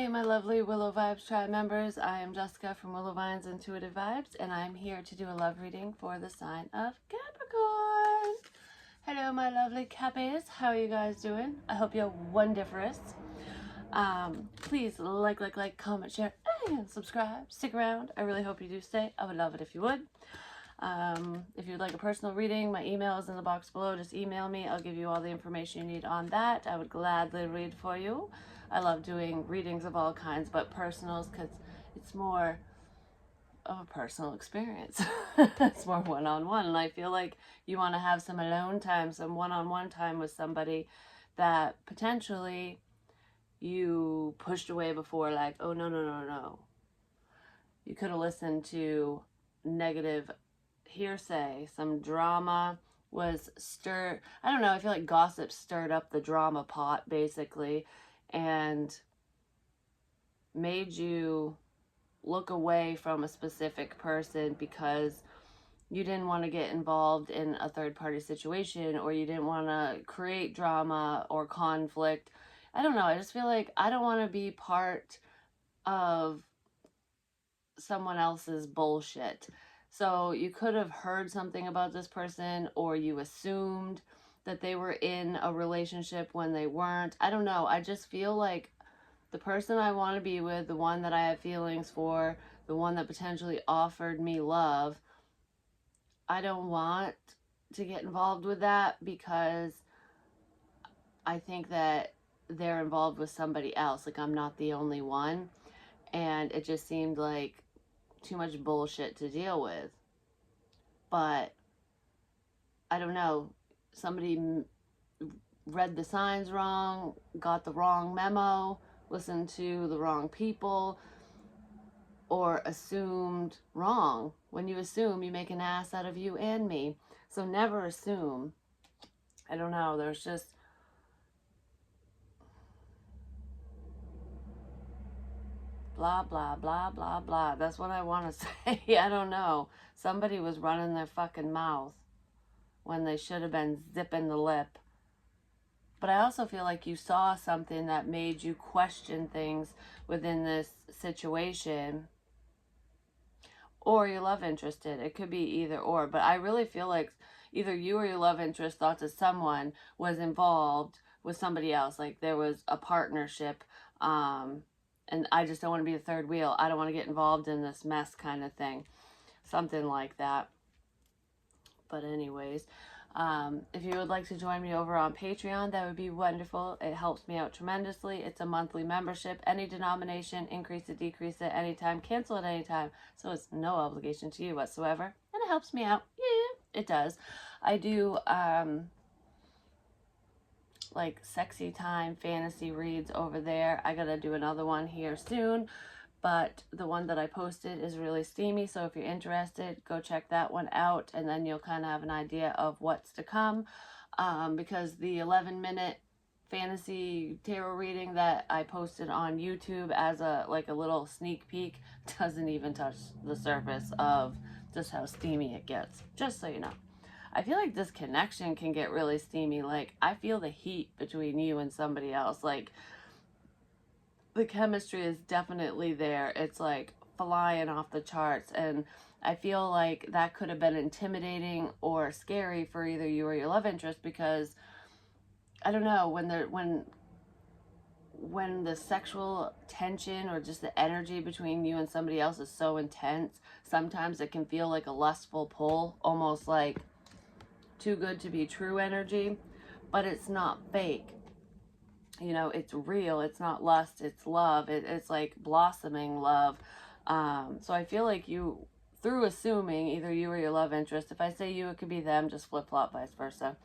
my lovely Willow Vibes Tribe members. I am Jessica from Willow Vines Intuitive Vibes, and I'm here to do a love reading for the sign of Capricorn. Hello, my lovely Cappies. How are you guys doing? I hope you're wonderous. Please like, comment, share, and subscribe. Stick around. I really hope you do stay. I would love it if you would. If you'd like a personal reading, my email is in the box below. Just email me. I'll give you all the information you need on that. I would gladly read for you. I love doing readings of all kinds, but personals because it's more of a personal experience. It's more one-on-one, and I feel like you want to have some alone time, some one-on-one time with somebody that potentially you pushed away before, like, oh, no. You could have listened to negative hearsay, some drama was stirred. I don't know, I feel like gossip stirred up the drama pot, basically, and made you look away from a specific person because you didn't want to get involved in a third-party situation, or you didn't want to create drama or conflict. I don't know, I just feel like I don't want to be part of someone else's bullshit. So you could have heard something about this person, or you assumed that they were in a relationship when they weren't. I don't know. I just feel like the person I want to be with, the one that I have feelings for, the one that potentially offered me love, I don't want to get involved with that because I think that they're involved with somebody else. Like, I'm not the only one. And it just seemed like too much bullshit to deal with. But I don't know, somebody read the signs wrong, got the wrong memo, listened to the wrong people, or assumed wrong. When you assume, you make an ass out of you and me. So never assume. I don't know, there's just blah, blah, blah, blah, blah. That's what I want to say. I don't know. Somebody was running their fucking mouth when they should have been zipping the lip. But I also feel like you saw something that made you question things within this situation. Or your love interest did. It could be either or. But I really feel like either you or your love interest thought that someone was involved with somebody else. Like there was a partnership. And I just don't want to be the third wheel. I don't want to get involved in this mess kind of thing. Something like that. But anyways, if you would like to join me over on Patreon, that would be wonderful. It helps me out tremendously. It's a monthly membership. Any denomination, increase it, decrease it anytime, cancel at any time. So it's no obligation to you whatsoever. And it helps me out. Yeah, it does. I do like sexy time fantasy reads over there. I gotta do another one here soon, but the one that I posted is really steamy, so if you're interested, go check that one out, and then you'll kind of have an idea of what's to come, because the 11-minute fantasy tarot reading that I posted on YouTube as a little sneak peek doesn't even touch the surface of just how steamy it gets, just so you know. I feel like this connection can get really steamy. Like, I feel the heat between you and somebody else. Like, the chemistry is definitely there. It's like flying off the charts. And I feel like that could have been intimidating or scary for either you or your love interest, because I don't know, when the sexual tension or just the energy between you and somebody else is so intense, sometimes it can feel like a lustful pull, almost like too good to be true energy, but it's not fake. You know, it's real. It's not lust, it's love. It's like blossoming love. So I feel like you, through assuming either you or your love interest, if I say you, it could be them, just flip-flop, vice versa.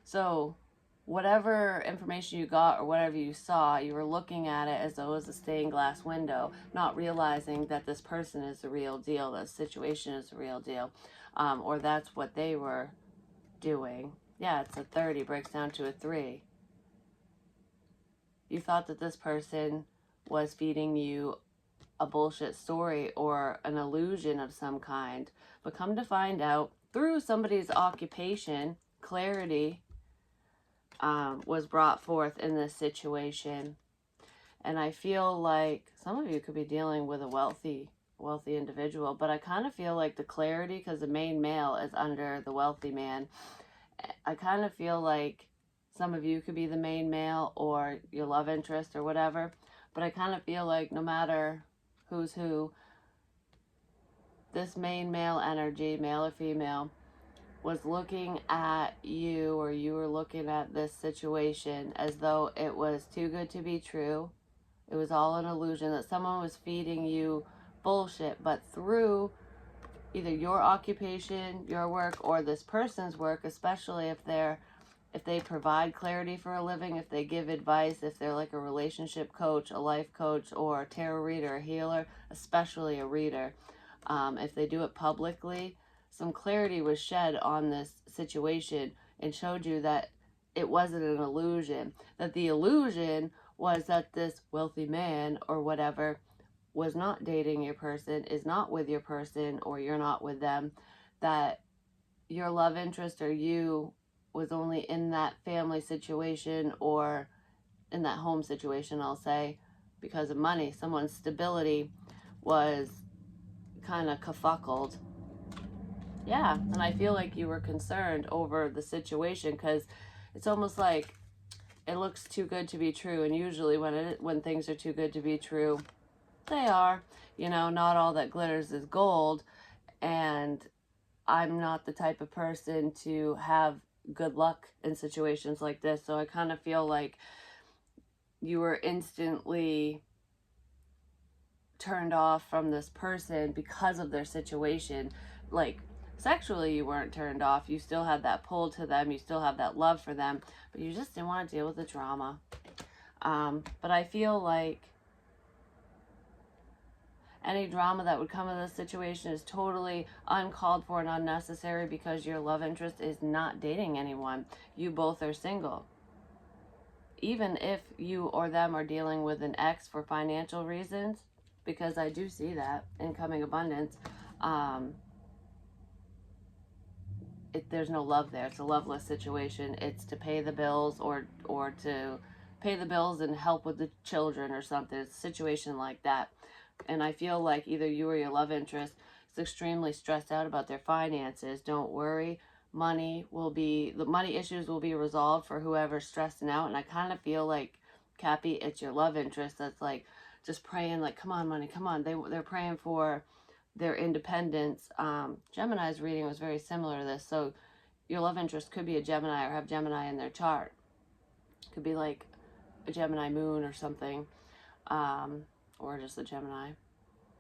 So whatever information you got or whatever you saw, you were looking at it as though it was a stained glass window, not realizing that this person is the real deal, the situation is the real deal, or that's what they were doing. Yeah, it's a 30, breaks down to a 3. You thought that this person was feeding you a bullshit story or an illusion of some kind, but come to find out, through somebody's occupation, clarity was brought forth in this situation. And I feel like some of you could be dealing with a wealthy individual, but I kind of feel like the clarity, because the main male is under the wealthy man, I kind of feel like some of you could be the main male or your love interest or whatever, but I kind of feel like no matter who's who, this main male energy, male or female, was looking at you, or you were looking at this situation as though it was too good to be true. It was all an illusion, that someone was feeding you bullshit, but through either your occupation, your work, or this person's work, especially if they provide clarity for a living, if they give advice, if they're like a relationship coach, a life coach, or a tarot reader, a healer, especially a reader, if they do it publicly, some clarity was shed on this situation and showed you that it wasn't an illusion, that the illusion was that this wealthy man or whatever was not dating your person, is not with your person, or you're not with them, that your love interest or you was only in that family situation or in that home situation, I'll say, because of money. Someone's stability was kind of kerfuckled. Yeah, and I feel like you were concerned over the situation, because it's almost like it looks too good to be true, and usually when things are too good to be true, they are. You know, not all that glitters is gold, and I'm not the type of person to have good luck in situations like this, so I kind of feel like you were instantly turned off from this person because of their situation. Like, sexually you weren't turned off, you still had that pull to them, you still have that love for them, but you just didn't want to deal with the drama. But I feel like any drama that would come in this situation is totally uncalled for and unnecessary, because your love interest is not dating anyone. You both are single. Even if you or them are dealing with an ex for financial reasons, because I do see that incoming abundance, there's no love there. It's a loveless situation. It's to pay the bills, or to pay the bills and help with the children or something. It's a situation like that. And I feel like either you or your love interest is extremely stressed out about their finances. Don't worry. The money issues will be resolved for whoever's stressing out. And I kind of feel like, Cappy, it's your love interest that's like just praying, like, come on, money, come on. They're praying for their independence. Gemini's reading was very similar to this. So your love interest could be a Gemini or have Gemini in their chart. Could be like a Gemini moon or something, or just a Gemini.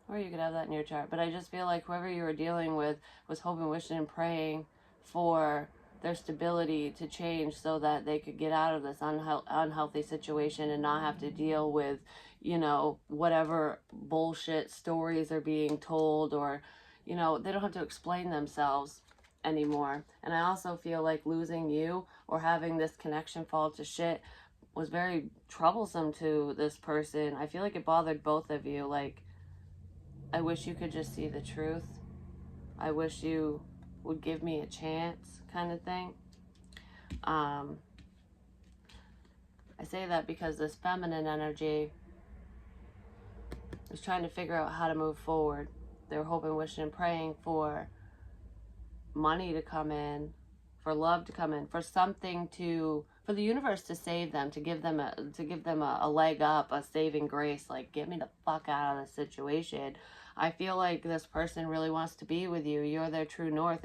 Or you could have that in your chart. But I just feel like whoever you were dealing with was hoping, wishing, and praying for their stability to change so that they could get out of this unhealthy situation and not have to deal with, whatever bullshit stories are being told, or, they don't have to explain themselves anymore. And I also feel like losing you or having this connection fall to shit was very troublesome to this person. I feel like it bothered both of you. Like, I wish you could just see the truth. I wish you would give me a chance, kind of thing. I say that because this feminine energy is trying to figure out how to move forward. They're hoping, wishing, and praying for money to come in, for love to come in, for the universe to save them, to give them a leg up, a saving grace, like, get me the fuck out of this situation. I feel like this person really wants to be with you. You're their true north,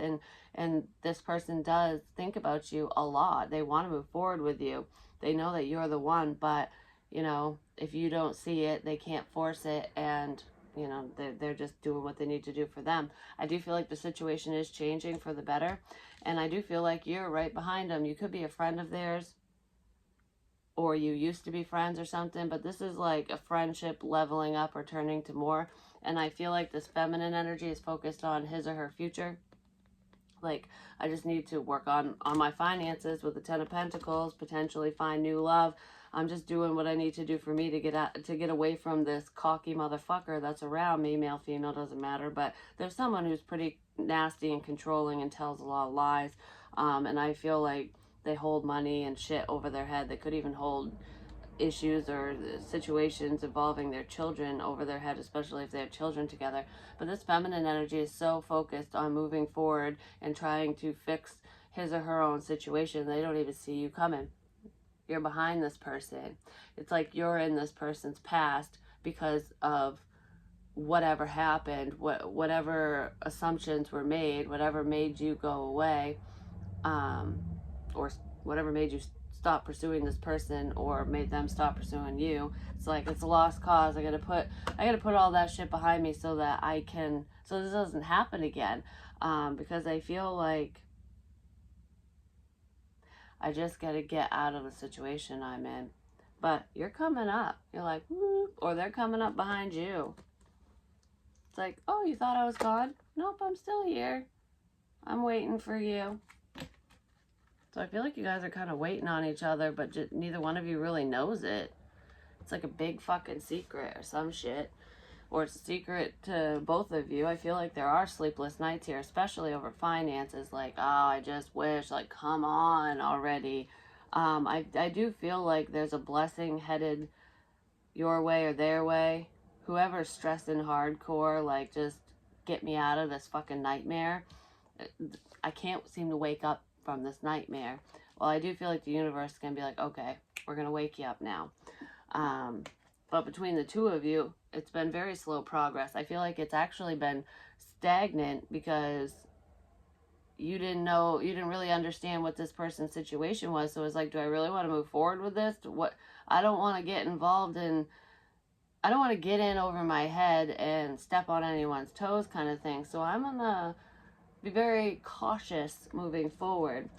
and this person does think about you a lot. They want to move forward with you. They know that you're the one, but if you don't see it, they can't force it, and they're just doing what they need to do for them. I do feel like the situation is changing for the better, and I do feel like you're right behind them. You could be a friend of theirs, or you used to be friends or something, but this is like a friendship leveling up or turning to more. And I feel like this feminine energy is focused on his or her future. Like, I just need to work on my finances with the Ten of Pentacles, potentially find new love. I'm just doing what I need to do for me to get away from this cocky motherfucker that's around me. Male, female, doesn't matter. But there's someone who's pretty nasty and controlling and tells a lot of lies. And I feel like they hold money and shit over their head. They could even hold issues or situations involving their children over their head, especially if they have children together. But this feminine energy is so focused on moving forward and trying to fix his or her own situation, they don't even see you coming. You're behind this person. It's like you're in this person's past because of whatever happened, whatever assumptions were made, whatever made you go away, or whatever made you stop pursuing this person or made them stop pursuing you. It's like it's a lost cause. I gotta put all that shit behind me so that so this doesn't happen again. Because I feel like I just gotta get out of the situation I'm in. But you're coming up. You're like, whoop, or they're coming up behind you. It's like, oh, you thought I was gone? Nope, I'm still here. I'm waiting for you. So I feel like you guys are kind of waiting on each other, but neither one of you really knows it. It's like a big fucking secret or some shit. Or it's a secret to both of you. I feel like there are sleepless nights here, especially over finances. Like, oh, I just wish, like, come on already. I do feel like there's a blessing headed your way or their way. Whoever's stressing hardcore, like, just get me out of this fucking nightmare. I can't seem to wake up from this nightmare. Well, I do feel like the universe can be like, okay, we're going to wake you up now. But between the two of you, it's been very slow progress. I feel like it's actually been stagnant because you didn't really understand what this person's situation was. So it's like, do I really want to move forward with this? I don't want to get involved in, I don't want to get in over my head and step on anyone's toes kind of thing. So I'm going to be very cautious moving forward.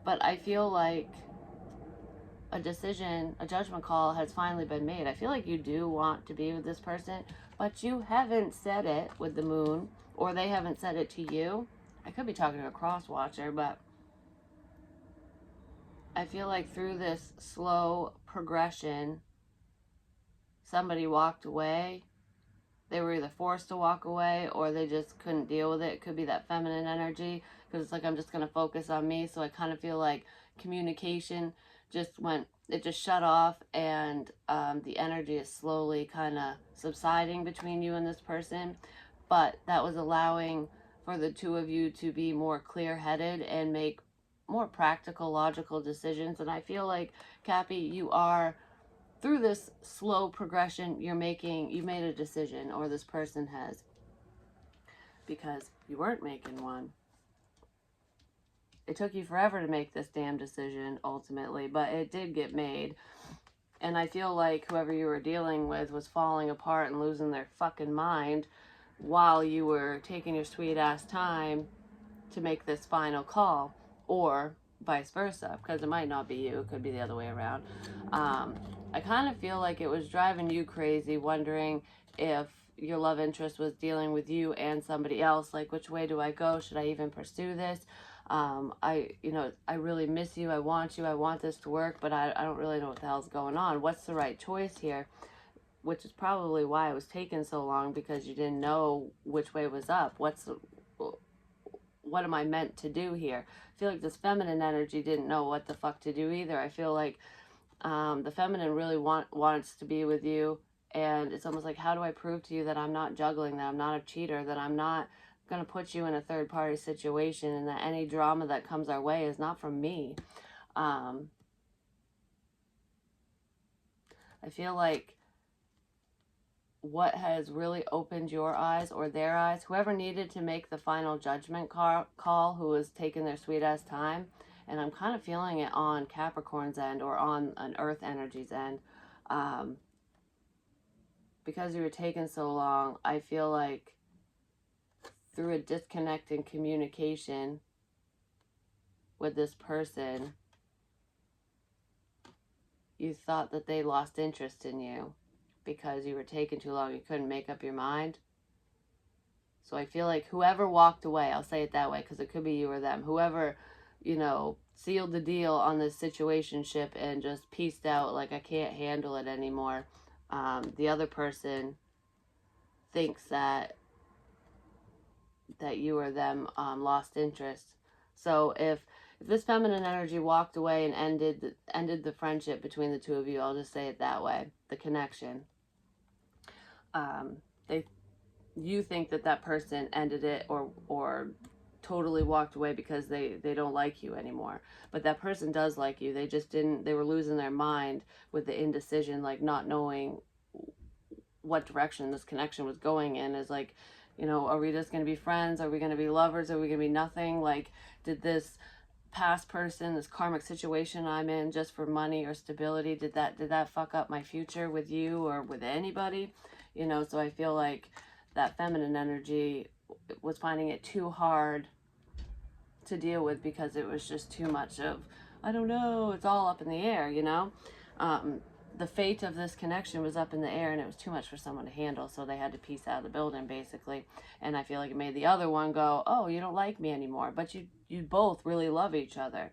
But I feel like a judgment call has finally been made. I feel like you do want to be with this person, but you haven't said it with the moon, or they haven't said it to you. I could be talking to a cross watcher, but I feel like through this slow progression, somebody walked away. They were either forced to walk away or they just couldn't deal with it. It could be that feminine energy because it's like, I'm just going to focus on me. So I kind of feel like communication it just shut off, and the energy is slowly kind of subsiding between you and this person. But that was allowing for the two of you to be more clear-headed and make more practical, logical decisions. And I feel like, Cappy, you are, through this slow progression, you made a decision, or this person has, because you weren't making one. It took you forever to make this damn decision, ultimately, but it did get made. And I feel like whoever you were dealing with was falling apart and losing their fucking mind while you were taking your sweet ass time to make this final call, or vice versa, because it might not be you, it could be the other way around. I kind of feel like it was driving you crazy, wondering if your love interest was dealing with you and somebody else. Like, which way do I go? Should I even pursue this? I really miss you. I want this to work, but I don't really know what the hell's going on. What's the right choice here? Which is probably why it was taking so long, because you didn't know which way was up. What am I meant to do here? I feel like this feminine energy didn't know what the fuck to do either. I feel like the feminine really wants to be with you, and it's almost like, how do I prove to you that I'm not juggling, that I'm not a cheater, that I'm not going to put you in a third-party situation, and that any drama that comes our way is not from me. I feel like what has really opened your eyes, or their eyes, whoever needed to make the final judgment call, who was taking their sweet-ass time, and I'm kind of feeling it on Capricorn's end, or on an Earth energy's end, because you were taking so long. I feel like through a disconnect in communication with this person, you thought that they lost interest in you because you were taking too long. You couldn't make up your mind. So I feel like whoever walked away, I'll say it that way because it could be you or them, whoever, sealed the deal on this situationship and just pieced out, like, I can't handle it anymore. The other person thinks that you or them lost interest. So if if this feminine energy walked away and ended the friendship between the two of you, I'll just say it that way, the connection. They you think that that person ended it or totally walked away because they don't like you anymore, but that person does like you. They just didn't, they were losing their mind with the indecision, like not knowing what direction this connection was going in. Is like, you know, are we just going to be friends, are we going to be lovers, are we going to be nothing? Like, did this past person, this karmic situation I'm in, just for money or stability, did that fuck up my future with you or with anybody? You know, so I feel like that feminine energy was finding it too hard to deal with because it was just too much of, I don't know, it's all up in the air, you know? The fate of this connection was up in the air and it was too much for someone to handle, so they had to piece out of the building, basically. And I feel like it made the other one go, oh, you don't like me anymore, but you both really love each other.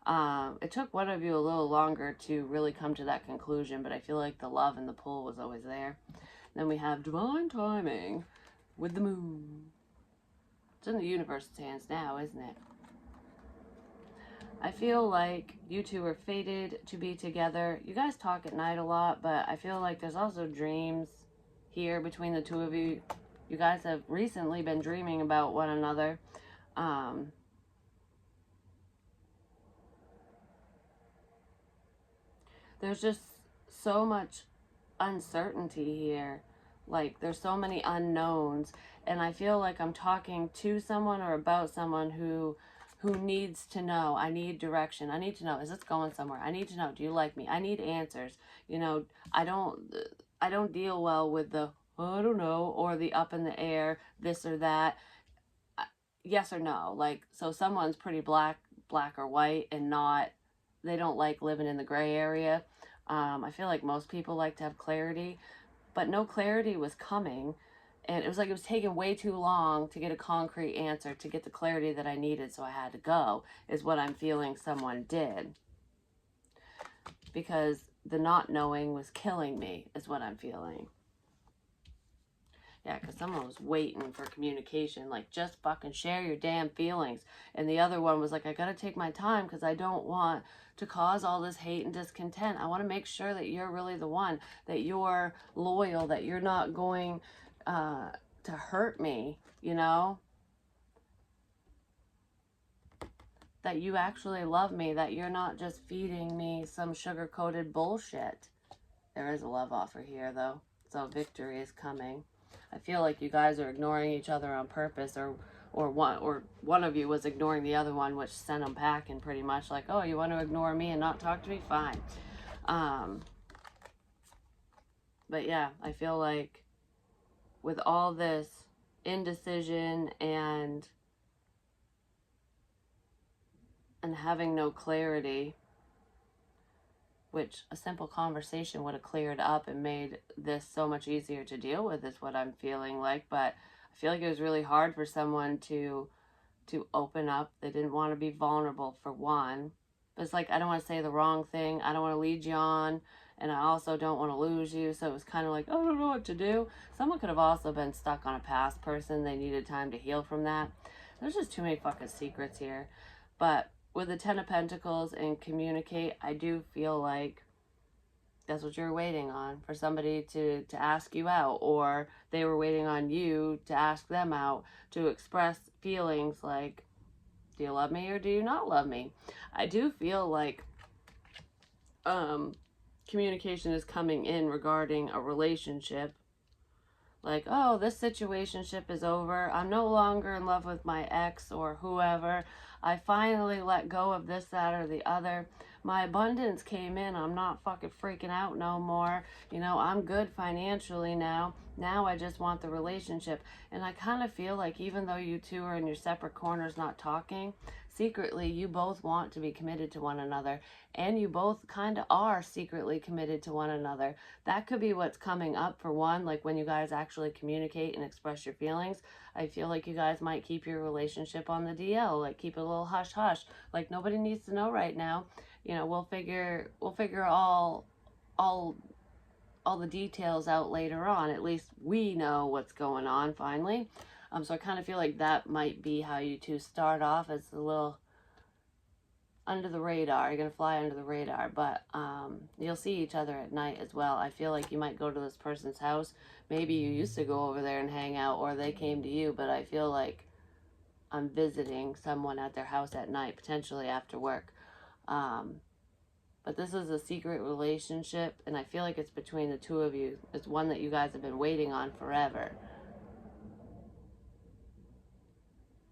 It took one of you a little longer to really come to that conclusion, but I feel like the love and the pull was always there. Then we have divine timing with the moon. It's in the universe's hands now, isn't it? I feel like you two are fated to be together. You guys talk at night a lot, but I feel like there's also dreams here between the two of you. You guys have recently been dreaming about one another. There's just so much uncertainty here. Like, there's so many unknowns, and I feel like I'm talking to someone or about someone who needs to know. I need direction. I need to know, is this going somewhere? I need to know, do you like me? I need answers. You know, I don't deal well with the I don't know or the up in the air, this or that. Yes or no. Like, so someone's pretty black or white, and not, they don't like living in the gray area. I feel like most people like to have clarity, but no clarity was coming. And it was like it was taking way too long to get a concrete answer, to get the clarity that I needed, so I had to go, is what I'm feeling someone did. Because the not knowing was killing me, is what I'm feeling. Yeah, because someone was waiting for communication, like, just fucking share your damn feelings. And the other one was like, I gotta take my time because I don't want to cause all this hate and discontent. I want to make sure that you're really the one, that you're loyal, that you're not going to hurt me, you know? That you actually love me, that you're not just feeding me some sugar-coated bullshit. There is a love offer here, though, so victory is coming. I feel like you guys are ignoring each other on purpose, or one of you was ignoring the other one, which sent them packing pretty much. Like, oh, you want to ignore me and not talk to me? Fine. But yeah, I feel like with all this indecision and having no clarity, which a simple conversation would have cleared up and made this so much easier to deal with, is what I'm feeling like. But I feel like it was really hard for someone to open up. They didn't want to be vulnerable, for one. But it's like, I don't want to say the wrong thing. I don't want to lead you on. And I also don't want to lose you. So it was kind of like, I don't know what to do. Someone could have also been stuck on a past person. They needed time to heal from that. There's just too many fucking secrets here. But with the Ten of Pentacles and communicate, I do feel like that's what you're waiting on, for somebody to ask you out, or they were waiting on you to ask them out, to express feelings like, do you love me or do you not love me? I do feel like communication is coming in regarding a relationship. Like, oh, this situationship is over. I'm no longer in love with my ex or whoever. I finally let go of this, that, or the other. My abundance came in. I'm not fucking freaking out no more. You know, I'm good financially now. Now I just want the relationship. And I kind of feel like even though you two are in your separate corners not talking, secretly you both want to be committed to one another. And you both kind of are secretly committed to one another. That could be what's coming up, for one, like when you guys actually communicate and express your feelings. I feel like you guys might keep your relationship on the DL, like keep it a little hush hush, like nobody needs to know right now. You know, we'll figure all the details out later on. At least we know what's going on finally. So I kind of feel like that might be how you two start off, as a little under the radar. You're going to fly under the radar, but you'll see each other at night as well. I feel like you might go to this person's house. Maybe you used to go over there and hang out, or they came to you, but I feel like I'm visiting someone at their house at night, potentially after work. But this is a secret relationship, and I feel like it's between the two of you. It's one that you guys have been waiting on forever.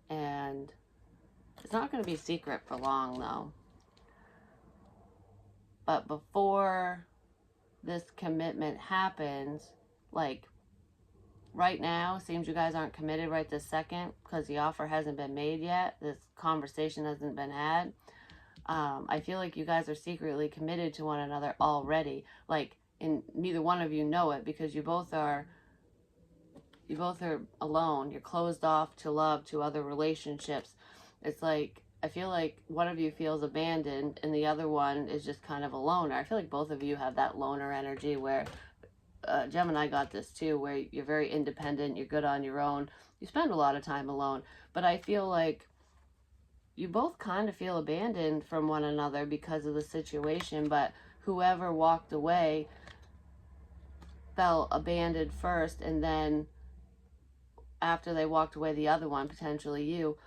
And it's not going to be secret for long, though. But before this commitment happens, like right now, seems you guys aren't committed right this second because the offer hasn't been made yet. This conversation hasn't been had. I feel like you guys are secretly committed to one another already. Like, and neither one of you know it because you both are alone. You're closed off to love, to other relationships. It's like, I feel like one of you feels abandoned and the other one is just kind of a loner. I feel like both of you have that loner energy where Gemini got this too, where you're very independent, you're good on your own, you spend a lot of time alone. But I feel like you both kind of feel abandoned from one another because of the situation, but whoever walked away felt abandoned first, and then after they walked away, the other one, potentially you,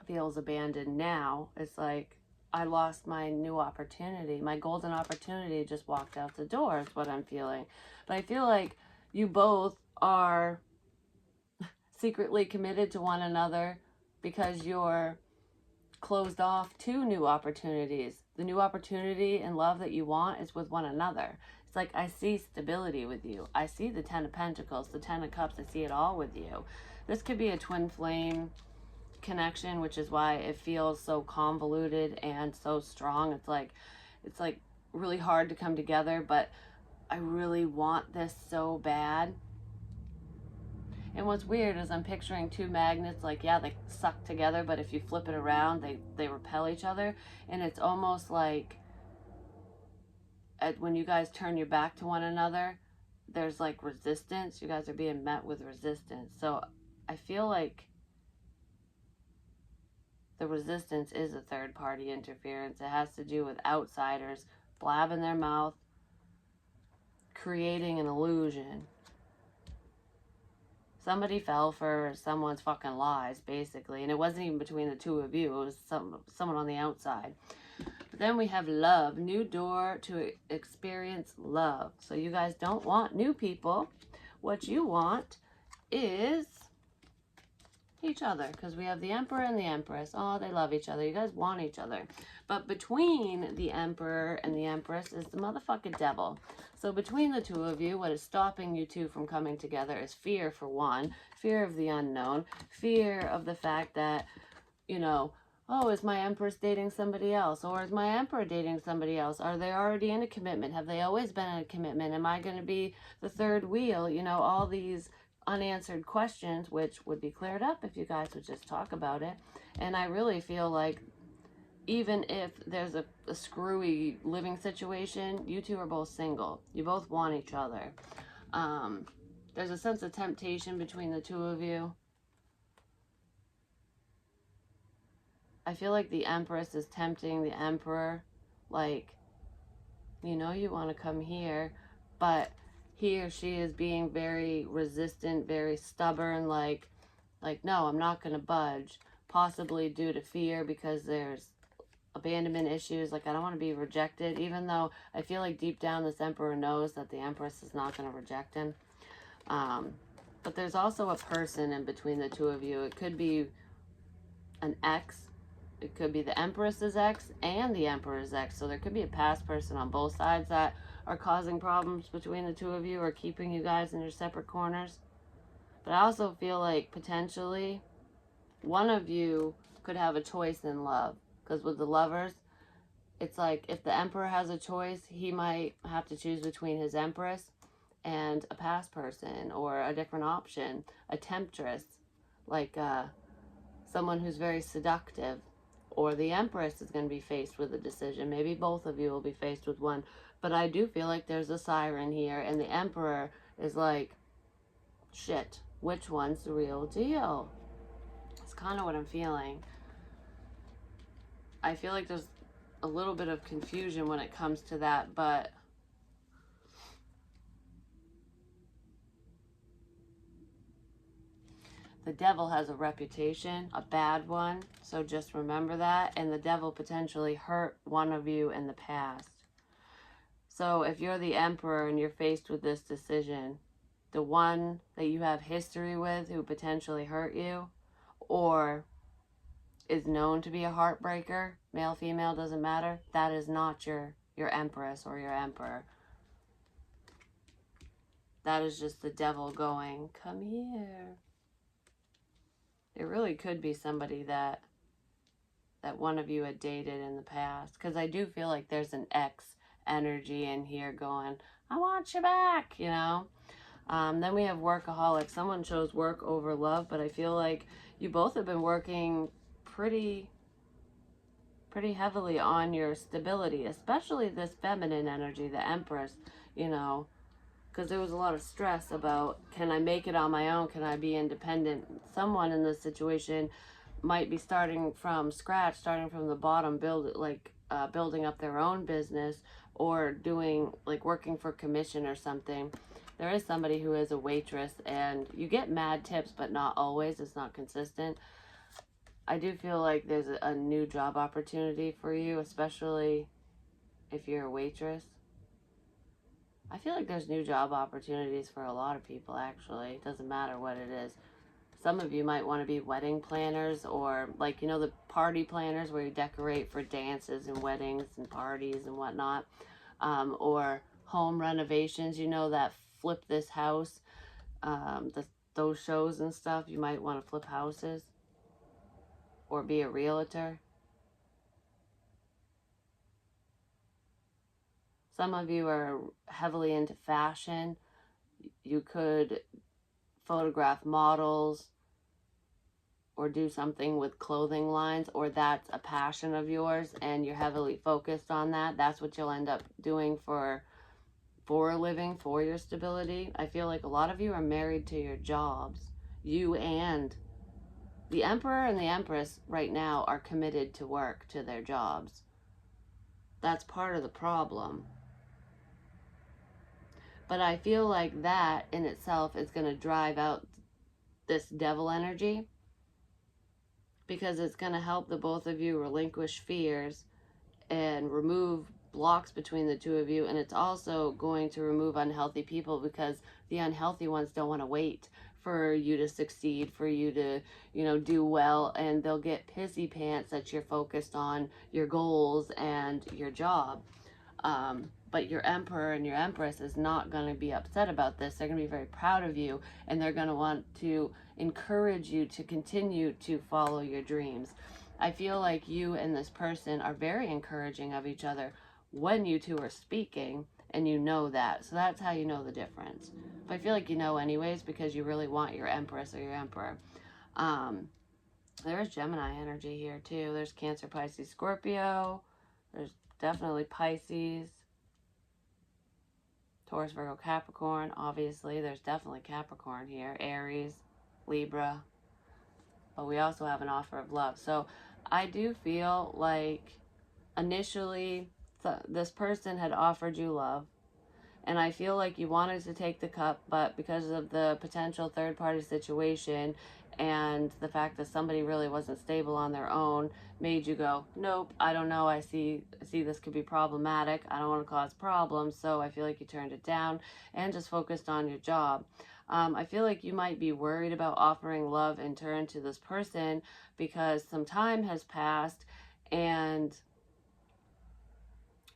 feels abandoned now. It's like, I lost my new opportunity. My golden opportunity just walked out the door is what I'm feeling. But I feel like you both are secretly committed to one another because you're closed off to new opportunities. The new opportunity and love that you want is with one another. It's like, I see stability with you. I see the 10 of Pentacles, the 10 of Cups. I see it all with you. This could be a twin flame connection, which is why it feels so convoluted and so strong. It's like really hard to come together, but I really want this so bad. And what's weird is I'm picturing two magnets, like, yeah, they suck together, but if you flip it around, they repel each other. And it's almost like when you guys turn your back to one another, there's like resistance. You guys are being met with resistance. So I feel like the resistance is a third party interference. It has to do with outsiders blabbing their mouth, creating an illusion. Somebody fell for someone's fucking lies, basically. And it wasn't even between the two of you. It was someone on the outside. But then we have love. New door to experience love. So you guys don't want new people. What you want is each other. Because we have the Emperor and the Empress. Oh, they love each other. You guys want each other. But between the Emperor and the Empress is the motherfucking devil. So between the two of you, what is stopping you two from coming together is fear, for one. Fear of the unknown. Fear of the fact that, you know, oh, is my Empress dating somebody else? Or is my Emperor dating somebody else? Are they already in a commitment? Have they always been in a commitment? Am I going to be the third wheel? You know, all these unanswered questions, which would be cleared up if you guys would just talk about it. And I really feel like even if there's a screwy living situation, you two are both single. You both want each other. There's a sense of temptation between the two of you. I feel like the Empress is tempting the Emperor. Like, you know you want to come here, but he or she is being very resistant, very stubborn, like no, I'm not going to budge. Possibly due to fear because there's abandonment issues. Like, I don't want to be rejected, even though I feel like deep down this Emperor knows that the Empress is not going to reject him. But there's also a person in between the two of you. It could be an ex. It could be the Empress's ex and the Emperor's ex. So there could be a past person on both sides that are causing problems between the two of you or keeping you guys in your separate corners. But I also feel like potentially one of you could have a choice in love. Because with the Lovers, it's like if the Emperor has a choice, he might have to choose between his Empress and a past person or a different option, a temptress, like someone who's very seductive. Or the Empress is going to be faced with a decision. Maybe both of you will be faced with one. But I do feel like there's a siren here. And the Emperor is like, shit, which one's the real deal? It's kind of what I'm feeling. I feel like there's a little bit of confusion when it comes to that, but the devil has a reputation, a bad one, so just remember that. And the devil potentially hurt one of you in the past. So if you're the emperor and you're faced with this decision, the one that you have history with who potentially hurt you, or is known to be a heartbreaker, male, female, doesn't matter, that is not your empress or your emperor. That is just the devil going, come here. It really could be somebody that one of you had dated in the past, because I do feel like there's an ex energy in here going, I want you back, you know. Then we have workaholic. Someone chose work over love, but I feel like you both have been working pretty heavily on your stability, especially this feminine energy, the empress, you know, because there was a lot of stress about, can I make it on my own? Can I be independent? Someone in this situation might be starting from scratch, starting from the bottom, building up their own business, or doing like working for commission or something. There is somebody who is a waitress, and you get mad tips, but not always. It's not consistent. I do feel like there's a new job opportunity for you, especially if you're a waitress. I feel like there's new job opportunities for a lot of people, actually. It doesn't matter what it is. Some of you might want to be wedding planners, or like, you know, the party planners where you decorate for dances and weddings and parties and whatnot. Or home renovations, you know, that flip this house, those shows and stuff. You might want to flip houses or be a realtor. Some of you are heavily into fashion. You could photograph models or do something with clothing lines, or that's a passion of yours and you're heavily focused on that. That's what you'll end up doing for a living, for your stability. I feel like a lot of you are married to your jobs. You and the emperor and the empress right now are committed to work, to their jobs. That's part of the problem. But I feel like that in itself is going to drive out this devil energy, because it's going to help the both of you relinquish fears and remove blocks between the two of you. And it's also going to remove unhealthy people, because the unhealthy ones don't want to wait for you to succeed, for you to, you know, do well, and they'll get pissy pants that you're focused on your goals and your job. But your emperor and your empress is not going to be upset about this. They're going to be very proud of you, and they're going to want to encourage you to continue to follow your dreams. I feel like you and this person are very encouraging of each other when you two are speaking, and you know that. So that's how you know the difference. But I feel like you know anyways, because you really want your empress or your emperor. There's Gemini energy here too. There's Cancer, Pisces, Scorpio. There's definitely Pisces. Taurus, Virgo, Capricorn. Obviously, there's definitely Capricorn here. Aries, Libra. But we also have an offer of love. So I do feel like initially this person had offered you love. And I feel like you wanted to take the cup, but because of the potential third-party situation and the fact that somebody really wasn't stable on their own, made you go, nope, I don't know, I see this could be problematic, I don't want to cause problems, so I feel like you turned it down and just focused on your job. I feel like you might be worried about offering love in turn to this person because some time has passed, and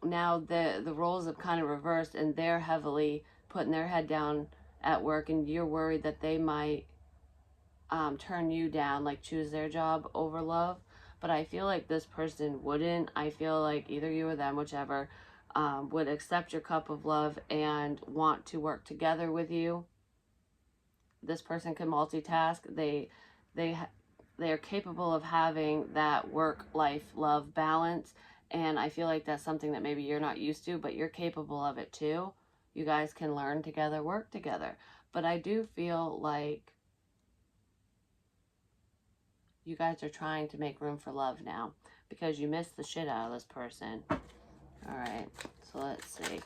now the roles have kind of reversed, and they're heavily putting their head down at work, and you're worried that they might turn you down, like choose their job over love. But I feel like this person wouldn't. I feel like either you or them, whichever, would accept your cup of love and want to work together with you. This person can multitask. They are capable of having that work life love balance, and I feel like that's something that maybe you're not used to, but you're capable of it too. You guys can learn together, work together. But I do feel like you guys are trying to make room for love now, because you missed the shit out of this person. All right, so let's see.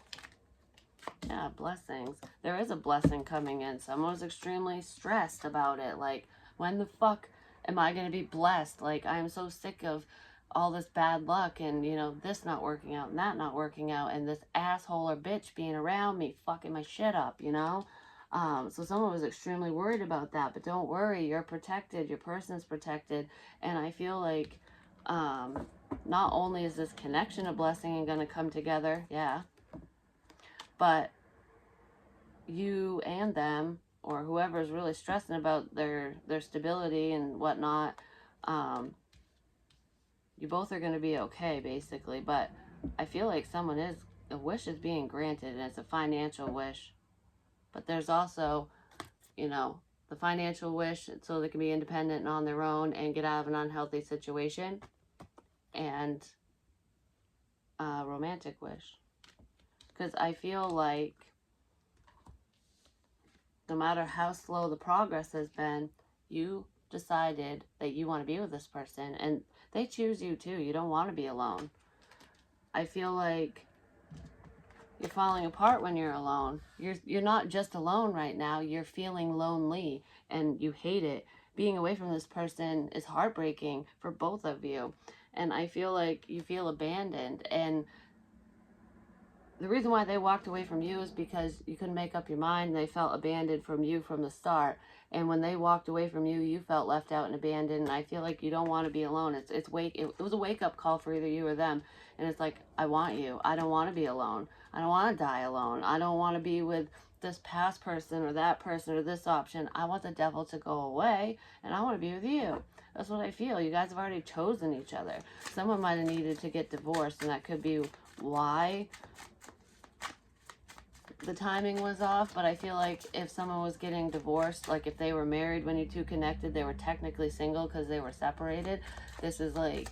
Yeah, blessings. There is a blessing coming in. Someone was extremely stressed about it. Like, when the fuck am I going to be blessed? Like, I am so sick of all this bad luck and, you know, this not working out and that not working out and this asshole or bitch being around me fucking my shit up, you know? So someone was extremely worried about that. But don't worry, you're protected. Your person's protected. And I feel like not only is this connection a blessing and going to come together, yeah, but you and them, or whoever is really stressing about their stability and whatnot, you both are going to be okay, basically. But I feel like a wish is being granted, and it's a financial wish. But there's also, you know, the financial wish so they can be independent and on their own and get out of an unhealthy situation, and a romantic wish. Because I feel like no matter how slow the progress has been, you decided that you want to be with this person, and they choose you too. You don't want to be alone. I feel like you're falling apart when you're alone. You're not just alone right now. You're feeling lonely and you hate it. Being away from this person is heartbreaking for both of you. And I feel like you feel abandoned, and the reason why they walked away from you is because you couldn't make up your mind. They felt abandoned from you from the start. And when they walked away from you, you felt left out and abandoned. And I feel like you don't want to be alone. It was a wake up call for either you or them. And it's like, I want you. I don't want to be alone. I don't want to die alone. I don't want to be with this past person or that person or this option. I want the devil to go away, and I want to be with you. That's what I feel. You guys have already chosen each other. Someone might have needed to get divorced, and that could be why the timing was off. But I feel like if someone was getting divorced, like if they were married when you two connected, they were technically single because they were separated. This is like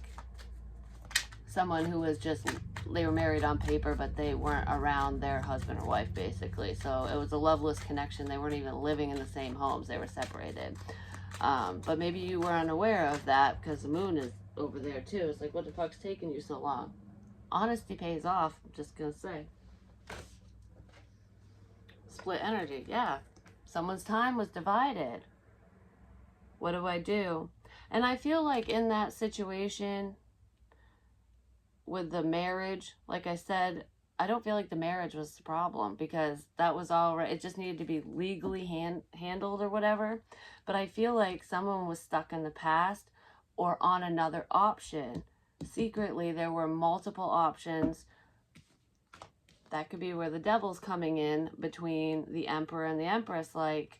someone who was just, they were married on paper, but they weren't around their husband or wife, basically. So it was a loveless connection. They weren't even living in the same homes. They were separated. But maybe you were unaware of that because the moon is over there too. It's like, what the fuck's taking you so long? Honesty pays off, I'm just gonna say. Split energy, yeah. Someone's time was divided. What do I do? And I feel like in that situation with the marriage, like I said, I don't feel like the marriage was the problem because that was all right. It just needed to be legally handled or whatever. But I feel like someone was stuck in the past or on another option. Secretly, there were multiple options. That could be where the devil's coming in between the emperor and the empress. Like,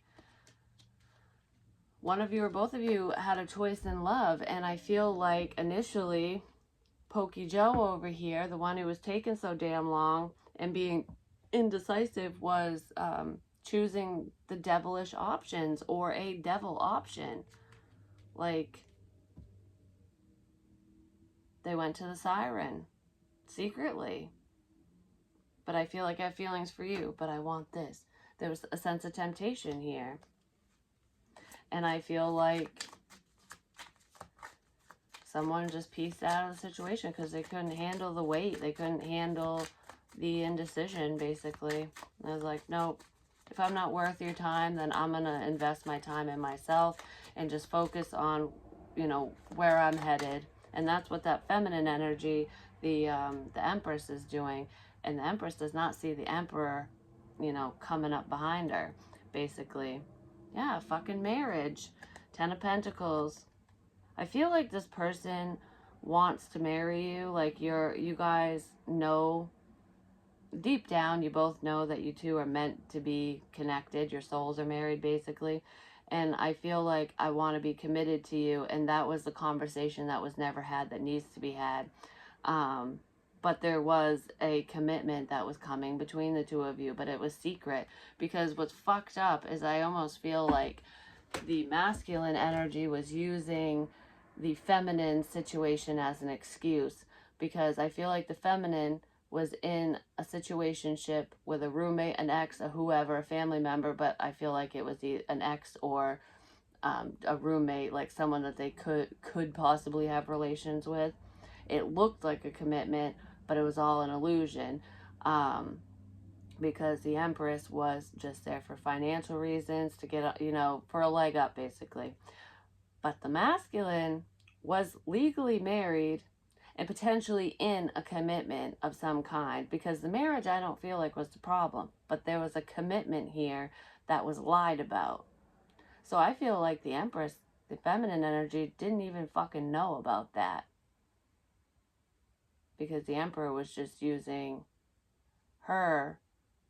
one of you or both of you had a choice in love. And I feel like initially, Pokey Joe over here, the one who was taking so damn long and being indecisive, was choosing the devilish options or a devil option. Like, they went to the siren secretly. But I feel like I have feelings for you, but I want this. There was a sense of temptation here. And I feel like someone just pieced out of the situation because they couldn't handle the weight. They couldn't handle the indecision, basically. And I was like, nope, if I'm not worth your time, then I'm going to invest my time in myself and just focus on, you know, where I'm headed. And that's what that feminine energy, the Empress, is doing. And the Empress does not see the Emperor, you know, coming up behind her, basically. Yeah, fucking marriage. 10 of Pentacles. I feel like this person wants to marry you. Like, you guys know, deep down, you both know that you two are meant to be connected. Your souls are married, basically. And I feel like I want to be committed to you. And that was the conversation that was never had that needs to be had. But there was a commitment that was coming between the two of you, but it was secret. Because what's fucked up is I almost feel like the masculine energy was using the feminine situation as an excuse. Because I feel like the feminine was in a situationship with a roommate, an ex, a whoever, a family member, but I feel like it was an ex or a roommate, like someone that they could possibly have relations with. it looked like a commitment, but it was all an illusion. Because the Empress was just there for financial reasons, to get, for a leg up, basically. But the masculine was legally married and potentially in a commitment of some kind, because the marriage, I don't feel like, was the problem, but there was a commitment here that was lied about. So I feel like the Empress, the feminine energy, didn't even fucking know about that, because the Emperor was just using her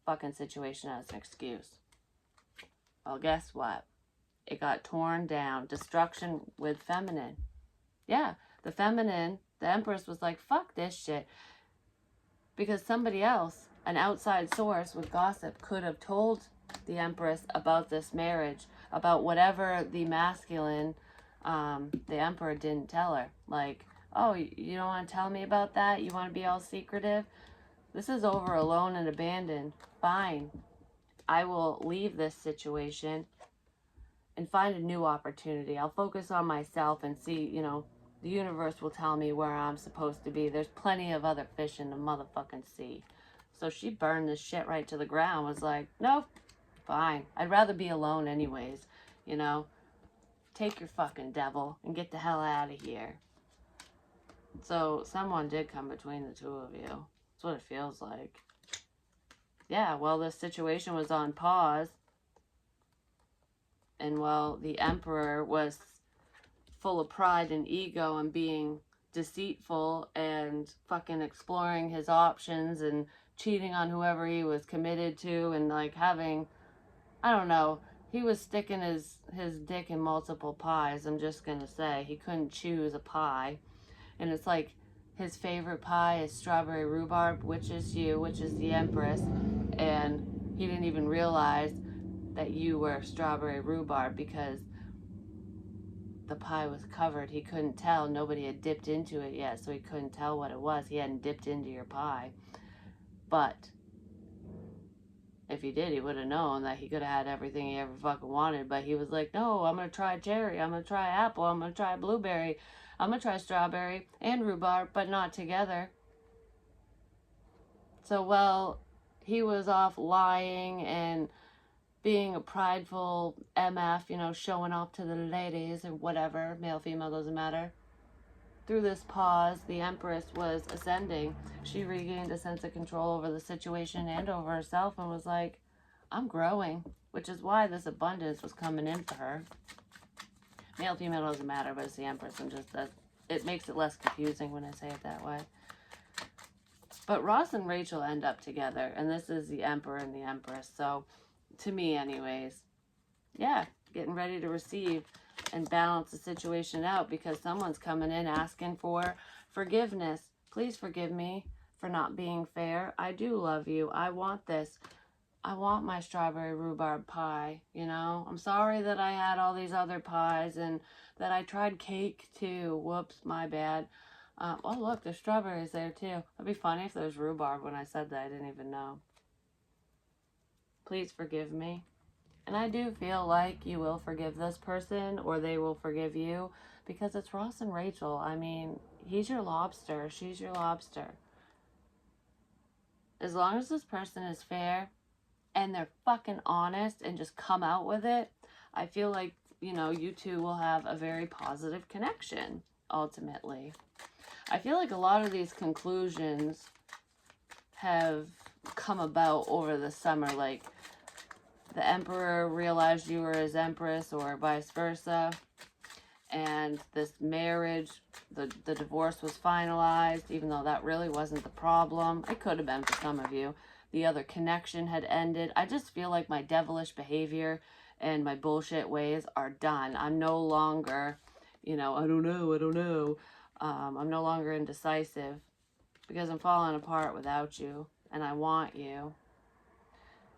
fucking situation as an excuse. Well, guess what? It got torn down. Destruction with feminine. Yeah, the feminine, the Empress was like, fuck this shit. Because somebody else, an outside source with gossip, could have told the Empress about this marriage, about whatever the masculine, the Emperor didn't tell her. Like, oh, you don't want to tell me about that? You want to be all secretive? This is over, alone and abandoned. Fine. I will leave this situation and find a new opportunity. I'll focus on myself and see, the universe will tell me where I'm supposed to be. There's plenty of other fish in the motherfucking sea. So she burned this shit right to the ground. Was like, nope, fine. I'd rather be alone anyways, Take your fucking devil and get the hell out of here. So someone did come between the two of you. That's what it feels like. Yeah, well, this situation was on pause. And while the Emperor was full of pride and ego and being deceitful and fucking exploring his options and cheating on whoever he was committed to, and like having, I don't know, he was sticking his dick in multiple pies. I'm just gonna say, he couldn't choose a pie. And it's like, his favorite pie is strawberry rhubarb, which is you, which is the Empress, and he didn't even realize that you were strawberry rhubarb because the pie was covered. He couldn't tell. Nobody had dipped into it yet, so he couldn't tell what it was. He hadn't dipped into your pie. But if he did, he would have known that he could have had everything he ever fucking wanted. But he was like, no, I'm going to try cherry. I'm going to try apple. I'm going to try blueberry. I'm going to try strawberry and rhubarb, but not together. So, well, he was off lying and being a prideful MF, showing off to the ladies or whatever, male, female, doesn't matter. Through this pause, the Empress was ascending. She regained a sense of control over the situation and over herself and was like, I'm growing, which is why this abundance was coming in for her. Male, female, doesn't matter, but it's the Empress. And just that, it makes it less confusing when I say it that way. But Ross and Rachel end up together, and this is the Emperor and the Empress. So, to me anyways, yeah, getting ready to receive and balance the situation out, because someone's coming in asking for forgiveness. Please forgive me for not being fair. I do love you. I want this. I want my strawberry rhubarb pie, I'm sorry that I had all these other pies and that I tried cake too. Whoops, my bad. Oh, look, there's strawberries there too. It'd be funny if there's rhubarb. When I said that, I didn't even know. Please forgive me. And I do feel like you will forgive this person, or they will forgive you, because it's Ross and Rachel. I mean, he's your lobster. She's your lobster. As long as this person is fair and they're fucking honest and just come out with it, I feel like, you two will have a very positive connection, ultimately. I feel like a lot of these conclusions have come about over the summer, like the Emperor realized you were his Empress, or vice versa, and this marriage, the divorce was finalized, even though that really wasn't the problem. It could have been for some of you. The other connection had ended. I just feel like my devilish behavior and my bullshit ways are done. I'm no longer, I don't know. I'm no longer indecisive, because I'm falling apart without you, and I want you.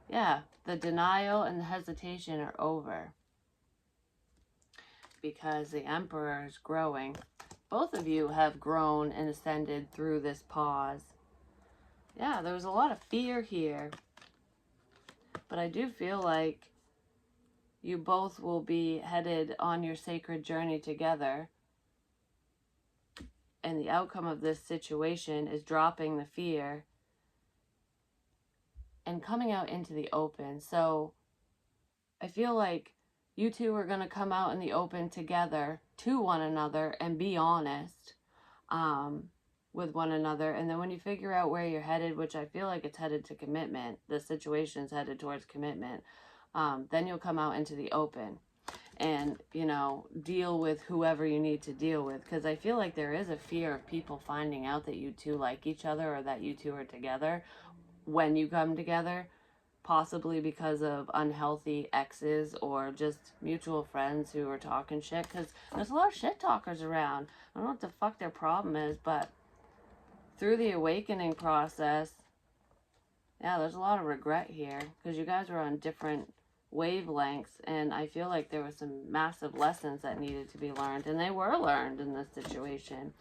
Yeah, the denial and the hesitation are over, because the Emperor is growing. Both of you have grown and ascended through this pause. Yeah, there was a lot of fear here, but I do feel like you both will be headed on your sacred journey together. And the outcome of this situation is dropping the fear and coming out into the open. So I feel like you two are going to come out in the open together to one another and be honest with one another. And then when you figure out where you're headed, which I feel like it's headed to commitment, the situation's headed towards commitment, then you'll come out into the open and, you know, deal with whoever you need to deal with. Because I feel like there is a fear of people finding out that you two like each other or that you two are together when you come together, possibly because of unhealthy exes or just mutual friends who are talking shit. Because there's a lot of shit talkers around. I don't know what the fuck their problem is, but through the awakening process, yeah, there's a lot of regret here because you guys were on different wavelengths, and I feel like there were some massive lessons that needed to be learned, and they were learned in this situation.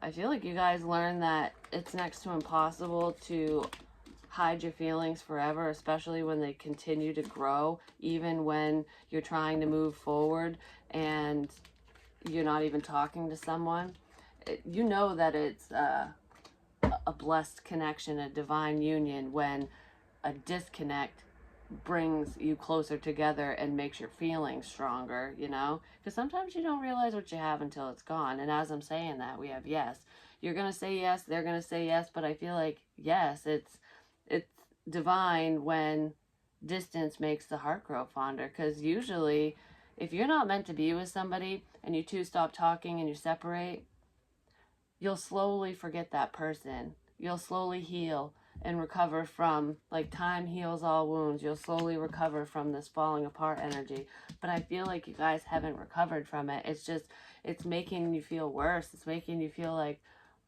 I feel like you guys learned that it's next to impossible to hide your feelings forever, especially when they continue to grow, even when you're trying to move forward and you're not even talking to someone. You know that it's a blessed connection, a divine union, when a disconnect brings you closer together and makes your feelings stronger, you know? Because sometimes you don't realize what you have until it's gone. And as I'm saying that, we have yes. You're going to say yes, they're going to say yes, but I feel like, yes, it's divine when distance makes the heart grow fonder. Because usually, if you're not meant to be with somebody and you two stop talking and you separate, you'll slowly forget that person. You'll slowly heal and recover from, like, time heals all wounds. You'll slowly recover from this falling apart energy. But I feel like you guys haven't recovered from it. It's just, it's making you feel worse. It's making you feel like,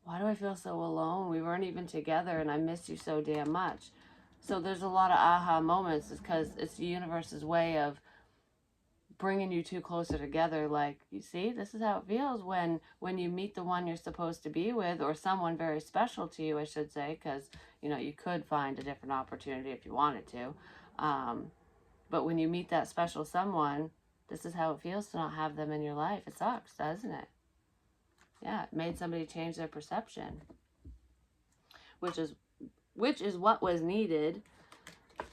why do I feel so alone? We weren't even together and I miss you so damn much. So there's a lot of aha moments because it's the universe's way of bringing you two closer together. Like, you see, this is how it feels when you meet the one you're supposed to be with, or someone very special to you, I should say, because, you know, you could find a different opportunity if you wanted to. But when you meet that special someone, this is how it feels to not have them in your life. It sucks, doesn't it? Yeah, it made somebody change their perception, which is what was needed,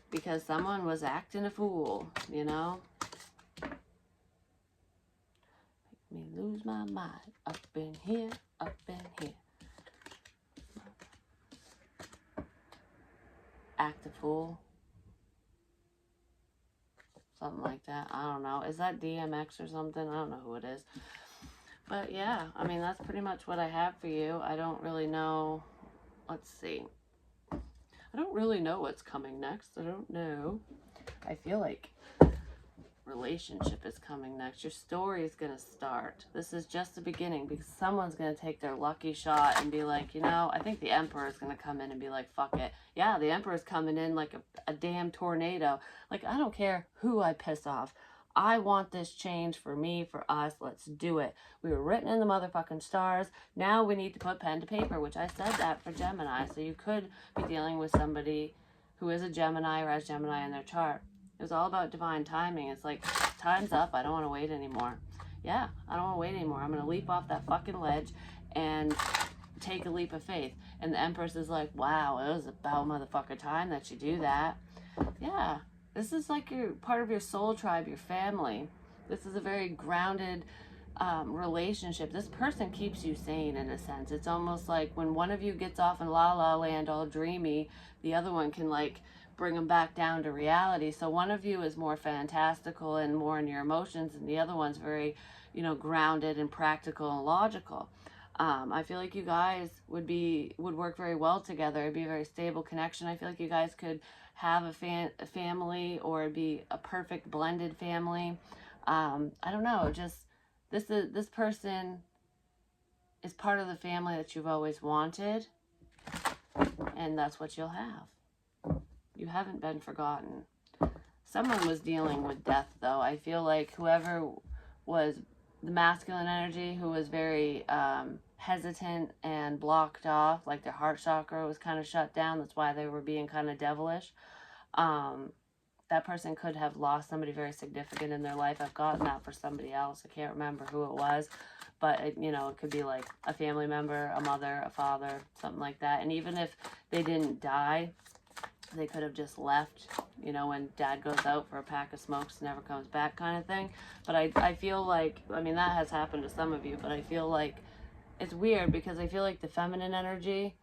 because someone was acting a fool, you know? Make me lose my mind up in here, up in here. Act a fool. Something like that. I don't know. Is that DMX or something? I don't know who it is. But yeah, I mean, that's pretty much what I have for you. I don't really know. Let's see. I don't really know what's coming next. I don't know. I feel like relationship is coming next. Your story is going to start. This is just the beginning, because someone's going to take their lucky shot and be like, you know, I think the Emperor is going to come in and be like, fuck it. Yeah, the Emperor's coming in like a damn tornado. Like, I don't care who I piss off. I want this change for me, for us. Let's do it. We were written in the motherfucking stars. Now we need to put pen to paper, which I said that for Gemini. So you could be dealing with somebody who is a Gemini or has Gemini in their chart. It was all about divine timing. It's like, time's up. I don't want to wait anymore. Yeah, I don't want to wait anymore. I'm going to leap off that fucking ledge and take a leap of faith. And the Empress is like, wow, it was about motherfucker time that you do that. Yeah, this is like your part of your soul tribe, your family. This is a very grounded relationship. This person keeps you sane in a sense. It's almost like when one of you gets off in la la land all dreamy, the other one can like bring them back down to reality. So one of you is more fantastical and more in your emotions, and the other one's very, you know, grounded and practical and logical. I feel like you guys would work very well together. It'd be a very stable connection. I feel like you guys could have a family, or it'd be a perfect blended family. I don't know, just this person is part of the family that you've always wanted, and that's what you'll have. You haven't been forgotten. Someone was dealing with death, though. I feel like whoever was the masculine energy, who was very hesitant and blocked off, like their heart chakra was kind of shut down. That's why they were being kind of devilish. That person could have lost somebody very significant in their life. I've gotten that for somebody else. I can't remember who it was. but it, you know, it could be like a family member, a mother, a father, something like that. And even if they didn't die, they could have just left, you know, when dad goes out for a pack of smokes, never comes back kind of thing. But I feel like, I mean, that has happened to some of you, but I feel like it's weird because I feel like the feminine energy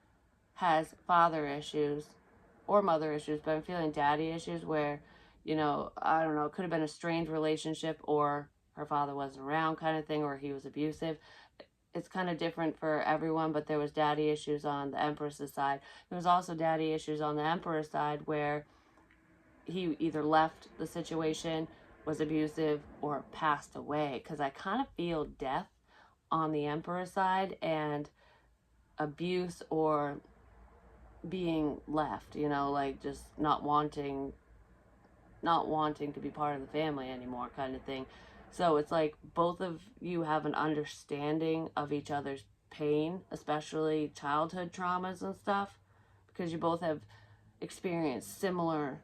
has father issues or mother issues, but I'm feeling daddy issues where, you know, I don't know, it could have been a strained relationship, or her father wasn't around kind of thing, or he was abusive. It's kind of different for everyone, but there was daddy issues on the Empress's side. There was also daddy issues on the Emperor's side where he either left the situation, was abusive, or passed away. Because I kind of feel death on the Emperor's side and abuse or being left, you know, like just not wanting to be part of the family anymore kind of thing. So it's like both of you have an understanding of each other's pain, especially childhood traumas and stuff, because you both have experienced similar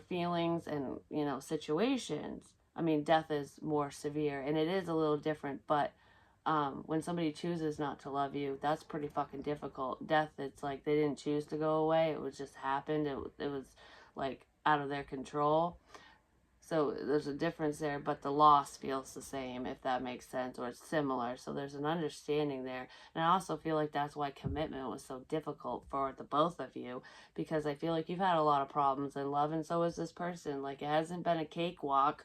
feelings and, you know, situations. I mean, death is more severe and it is a little different, but when somebody chooses not to love you, that's pretty fucking difficult. Death, it's like they didn't choose to go away. It was just happened. It was like out of their control. So there's a difference there, but the loss feels the same, if that makes sense, or it's similar. So there's an understanding there. And I also feel like that's why commitment was so difficult for the both of you, because I feel like you've had a lot of problems in love, and so has this person. Like, it hasn't been a cakewalk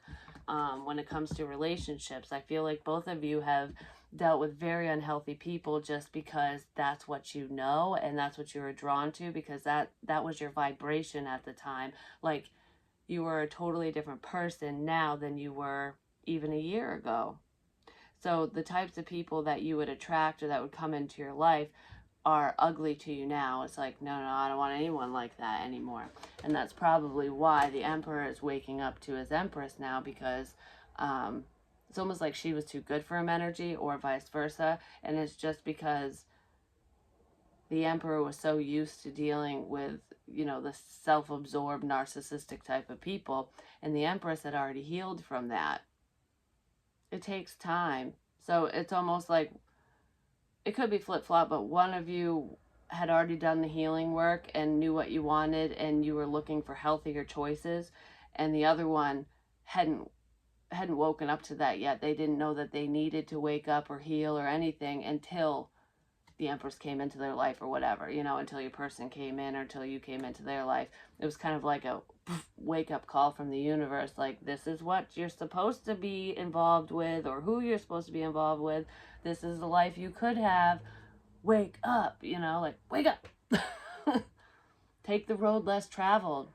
when it comes to relationships. I feel like both of you have dealt with very unhealthy people just because that's what you know and that's what you were drawn to, because that was your vibration at the time. Like, you were a totally different person now than you were even a year ago. So the types of people that you would attract or that would come into your life are ugly to you now. It's like, no, I don't want anyone like that anymore. And that's probably why the Emperor is waking up to his Empress now, because it's almost like she was too good for him energy, or vice versa. And it's just because the Emperor was so used to dealing with, you know, the self-absorbed narcissistic type of people, and the Empress had already healed from that. It takes time. So it's almost like it could be flip-flop, but one of you had already done the healing work and knew what you wanted and you were looking for healthier choices, and the other one hadn't woken up to that yet. They didn't know that they needed to wake up or heal or anything until the Empress came into their life, or whatever, you know, until your person came in or until you came into their life. It was kind of like a wake-up call from the universe, like, this is what you're supposed to be involved with, or who you're supposed to be involved with. This is the life you could have. Wake up, you know, like, wake up. Take the road less traveled.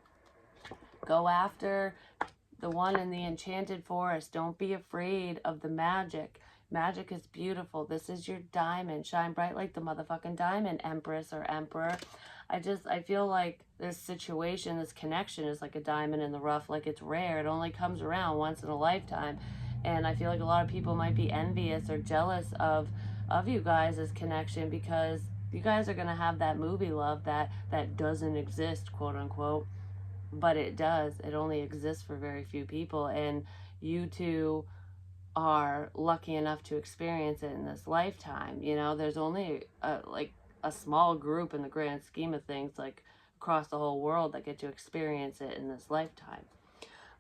Go after the one in the enchanted forest. Don't be afraid of the magic. Magic is beautiful. This is your diamond. Shine bright like the motherfucking diamond, Empress or Emperor. I feel like this situation, this connection is like a diamond in the rough. Like, it's rare. It only comes around once in a lifetime. And I feel like a lot of people might be envious or jealous of you guys' connection, because you guys are going to have that movie love that doesn't exist, quote unquote. But it does. It only exists for very few people. And you two are lucky enough to experience it in this lifetime. You know, there's only a small group in the grand scheme of things, like across the whole world, that get to experience it in this lifetime.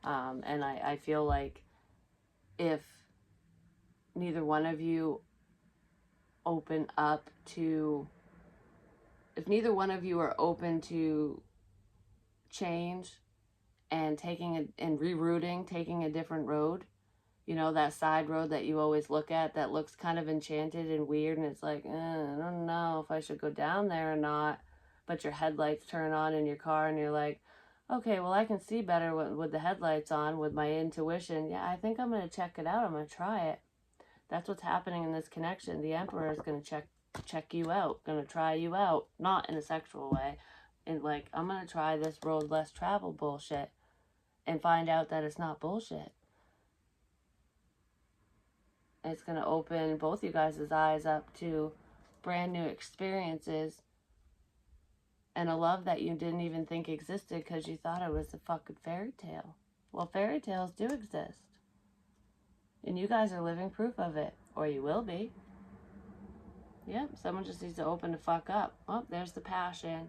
And I feel like if neither one of you open up to, if neither one of you are open to change and rerouting, taking a different road, you know, that side road that you always look at that looks kind of enchanted and weird, and it's like, I don't know if I should go down there or not, but your headlights turn on in your car and you're like, okay, well, I can see better with the headlights on, with my intuition. Yeah, I think I'm going to check it out. I'm going to try it. That's what's happening in this connection. The Emperor is going to check you out, going to try you out, not in a sexual way. And like, I'm going to try this road less travel bullshit and find out that it's not bullshit. It's going to open both you guys' eyes up to brand new experiences and a love that you didn't even think existed because you thought it was a fucking fairy tale. Well, fairy tales do exist. And you guys are living proof of it. Or you will be. Yep, someone just needs to open the fuck up. Oh, there's the passion.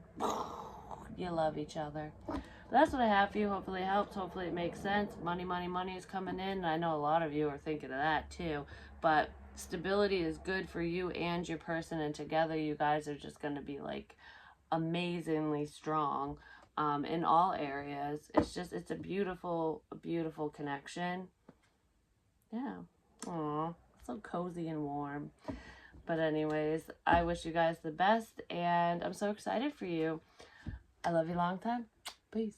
You love each other. But that's what I have for you. Hopefully it helps. Hopefully it makes sense. Money, money, money is coming in. And I know a lot of you are thinking of that too. But stability is good for you and your person. And together you guys are just going to be like amazingly strong in all areas. It's a beautiful, beautiful connection. Yeah. Aw, so cozy and warm. But anyways, I wish you guys the best, and I'm so excited for you. I love you long time. Peace.